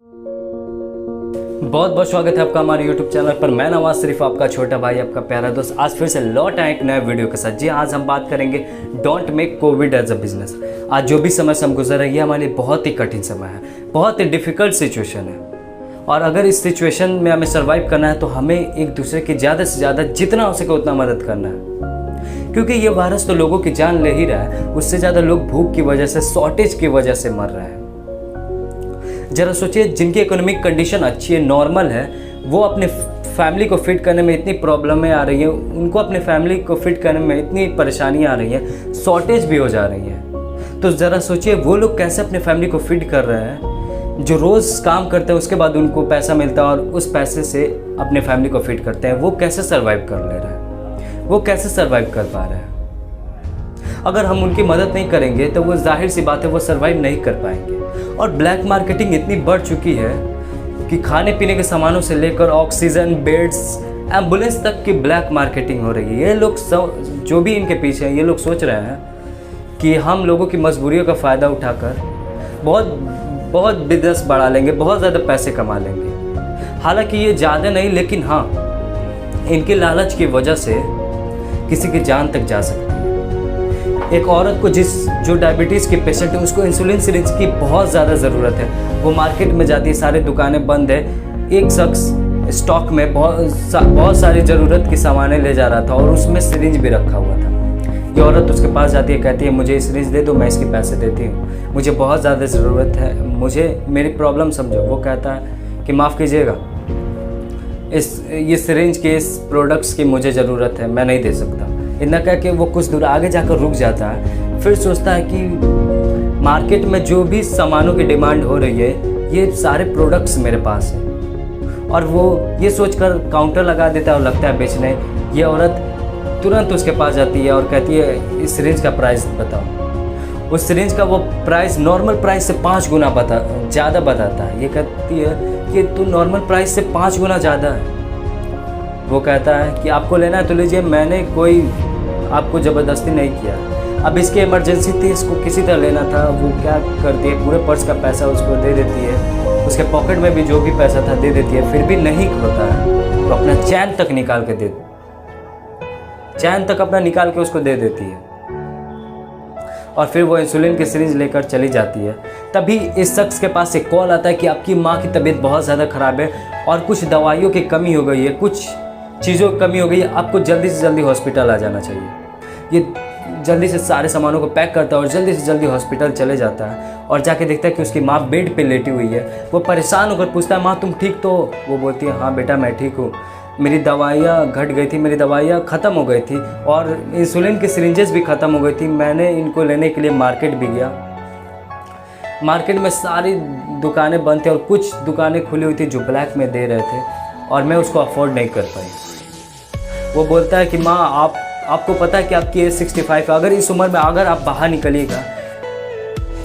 बहुत बहुत स्वागत है आपका हमारे YouTube चैनल पर। मैं नवाज शरीफ, आपका छोटा भाई, आपका प्यारा दोस्त, आज फिर से लौट आए एक नए वीडियो के साथ। जी आज हम बात करेंगे don't make COVID as a business. आज जो भी समय से हम गुजर रहे हैं, ये हमारे लिए बहुत ही कठिन समय है, बहुत ही डिफ़िकल्ट सिचुएशन है। और अगर इस सिचुएशन में हमें सर्वाइव करना है तो हमें एक दूसरे की ज़्यादा से ज़्यादा जितना हो सके उतना मदद करना है, क्योंकि ये वायरस तो लोगों की जान ले ही रहा है। उससे ज़्यादा लोग भूख की वजह से, शॉर्टेज की वजह से मर रहे हैं। जरा सोचिए, जिनकी इकोनॉमिक कंडीशन अच्छी है, नॉर्मल है, वो अपने फैमिली को फिट करने में इतनी प्रॉब्लमें आ रही हैं, उनको अपने फैमिली को फिट करने में इतनी परेशानियां आ रही हैं, शॉर्टेज भी हो जा रही हैं। तो ज़रा सोचिए वो लोग कैसे अपने फैमिली को फिट कर रहे हैं, जो रोज़ काम करते हैं उसके बाद उनको पैसा मिलता है और उस पैसे से अपने फैमिली को फिट करते हैं। वो कैसे सर्वाइव कर ले रहे हैं, वो कैसे सर्वाइव कर पा रहे हैं। अगर हम उनकी मदद नहीं करेंगे तो वो जाहिर सी बात है वो सर्वाइव नहीं कर पाएंगे। और ब्लैक मार्केटिंग इतनी बढ़ चुकी है कि खाने पीने के सामानों से लेकर ऑक्सीजन, बेड्स, एम्बुलेंस तक की ब्लैक मार्केटिंग हो रही है। ये लोग जो भी इनके पीछे हैं, ये लोग सोच रहे हैं कि हम लोगों की मजबूरियों का फ़ायदा उठाकर बहुत बिजनेस बढ़ा लेंगे, बहुत ज़्यादा पैसे कमा लेंगे। हालांकि ये ज़्यादा नहीं, लेकिन हाँ, इनके लालच की वजह से किसी की जान तक जा सकती है। एक औरत को जो डायबिटीज़ की पेशेंट है, उसको इंसुलिन सिरिंज की बहुत ज़्यादा ज़रूरत है। वो मार्केट में जाती है, सारी दुकानें बंद है, एक शख्स स्टॉक में बहुत सारी ज़रूरत की सामानें ले जा रहा था और उसमें सिरिंज भी रखा हुआ था। ये औरत उसके पास जाती है, कहती है मुझे सिरिंज दे दो, मैं इसके पैसे देती हूँ, मुझे बहुत ज़्यादा ज़रूरत है, मुझे मेरी प्रॉब्लम समझो। वो कहता है कि माफ़ कीजिएगा, ये सिरिंज के इस प्रोडक्ट्स की मुझे ज़रूरत है, मैं नहीं दे सकता। इतना कह के वो कुछ दूर आगे जाकर रुक जाता है। फिर सोचता है कि मार्केट में जो भी सामानों की डिमांड हो रही है, ये सारे प्रोडक्ट्स मेरे पास हैं, और वो ये सोचकर काउंटर लगा देता है और लगता है बेचने। ये औरत तुरंत उसके पास जाती है और कहती है इस सिरिंज का प्राइस बताओ। उस सिरिंज का वो प्राइस नॉर्मल प्राइस से 5 गुना ज़्यादा बताता है। ये कहती है कि तू नॉर्मल प्राइस से 5 गुना ज़्यादा है। वो कहता है कि आपको लेना है तो लीजिए, मैंने कोई आपको ज़बरदस्ती नहीं किया। अब इसकी इमरजेंसी थी, इसको किसी तरह लेना था। वो क्या करती है, पूरे पर्स का पैसा उसको दे देती है, उसके पॉकेट में भी जो भी पैसा था दे देती है। फिर भी नहीं होता है तो अपना चैन तक अपना निकाल के उसको दे देती है। और फिर वो इंसुलिन की सिरिंज लेकर चली जाती है। तभी इस शख्स के पास एक कॉल आता है कि आपकी माँ की तबीयत बहुत ज़्यादा ख़राब है और कुछ दवाइयों की कमी हो गई है, कुछ चीज़ों की कमी हो गई है, आपको जल्दी से जल्दी हॉस्पिटल आ जाना चाहिए। ये जल्दी से सारे सामानों को पैक करता है और जल्दी से जल्दी हॉस्पिटल चले जाता है और जाके देखता है कि उसकी माँ बेड पे लेटी हुई है। वो परेशान होकर पूछता है, माँ तुम ठीक तो हो? वो बोलती है, हाँ बेटा मैं ठीक हूँ, मेरी दवाइयाँ घट गई थी, मेरी दवाइयाँ ख़त्म हो गई थी और इंसुलिन की सिरिंजेस भी ख़त्म हो गई थी। मैंने इनको लेने के लिए मार्केट भी गया। मार्केट में सारी दुकानें बंद थी और कुछ दुकानें खुली हुई थी जो ब्लैक में दे रहे थे और मैं उसको अफोर्ड नहीं कर पाई। वो बोलता है कि माँ आपको पता है कि आपकी एज 65 है, अगर इस उम्र में अगर आप बाहर निकलिएगा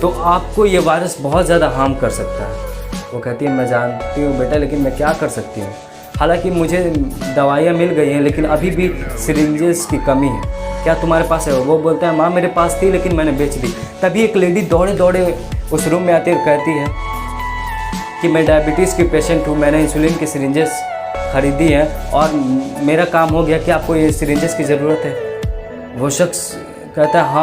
तो आपको ये वायरस बहुत ज़्यादा हार्म कर सकता है। वो कहती है मैं जानती हूँ बेटा, लेकिन मैं क्या कर सकती हूँ। हालांकि मुझे दवाइयाँ मिल गई हैं लेकिन अभी भी सिरिंजेस की कमी है, क्या तुम्हारे पास है? वो बोलता है माँ मेरे पास थी लेकिन मैंने बेच दी। तभी एक लेडी दौड़े दौड़े उस रूम में आती है और कहती है कि मैं डायबिटीज़ की पेशेंट हूँ, मैंने इंसुलिन की सिरिंजेस ख़रीदी है और मेरा काम हो गया कि आपको ये सिरिंजेस की ज़रूरत है। वो शख्स कहता है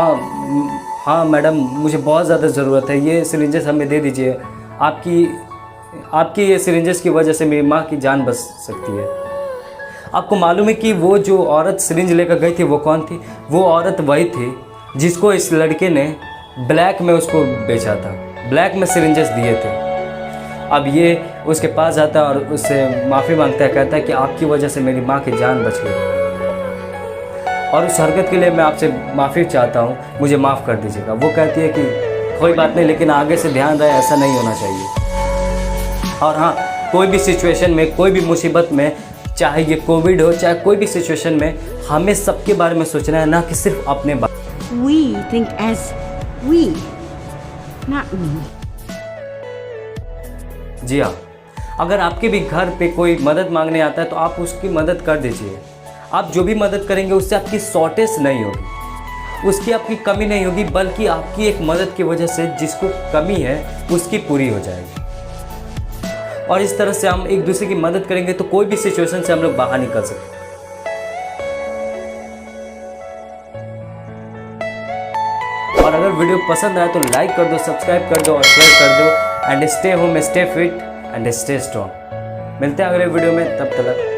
हाँ मैडम, मुझे बहुत ज़्यादा ज़रूरत है, ये सिरिंजेस हमें दे दीजिए, आपकी ये सिरिंजेस की वजह से मेरी माँ की जान बच सकती है। आपको मालूम है कि वो जो औरत सिरिंज लेकर गई थी वो कौन थी? वो औरत वही थी जिसको इस लड़के ने ब्लैक में उसको बेचा था, ब्लैक में सिरिंजेस दिए थे। अब ये उसके पास जाता है और उससे माफ़ी मांगता है, कहता है कि आपकी वजह से मेरी माँ की जान बच गई और उस हरकत के लिए मैं आपसे माफ़ी चाहता हूँ, मुझे माफ़ कर दीजिएगा। वो कहती है कि कोई बात नहीं, लेकिन आगे से ध्यान रहे, ऐसा नहीं होना चाहिए। और हाँ, कोई भी सिचुएशन में, कोई भी मुसीबत में, चाहे ये कोविड हो, चाहे कोई भी सिचुएशन में, हमें सबके बारे में सोचना है, ना कि सिर्फ अपने बारे में। We think as we, not me. जी हाँ, अगर आपके भी घर पे कोई मदद मांगने आता है तो आप उसकी मदद कर दीजिए। आप जो भी मदद करेंगे उससे आपकी शॉर्टेज नहीं होगी, उसकी आपकी कमी नहीं होगी, बल्कि आपकी एक मदद की वजह से जिसको कमी है उसकी पूरी हो जाएगी। और इस तरह से हम एक दूसरे की मदद करेंगे तो कोई भी सिचुएशन से हम लोग बाहर निकल सकते हैं। और अगर वीडियो पसंद आए तो लाइक कर दो, सब्सक्राइब कर दो और शेयर कर दो। And stay home, stay fit and stay strong. मिलते हैं अगले वीडियो में, तब तक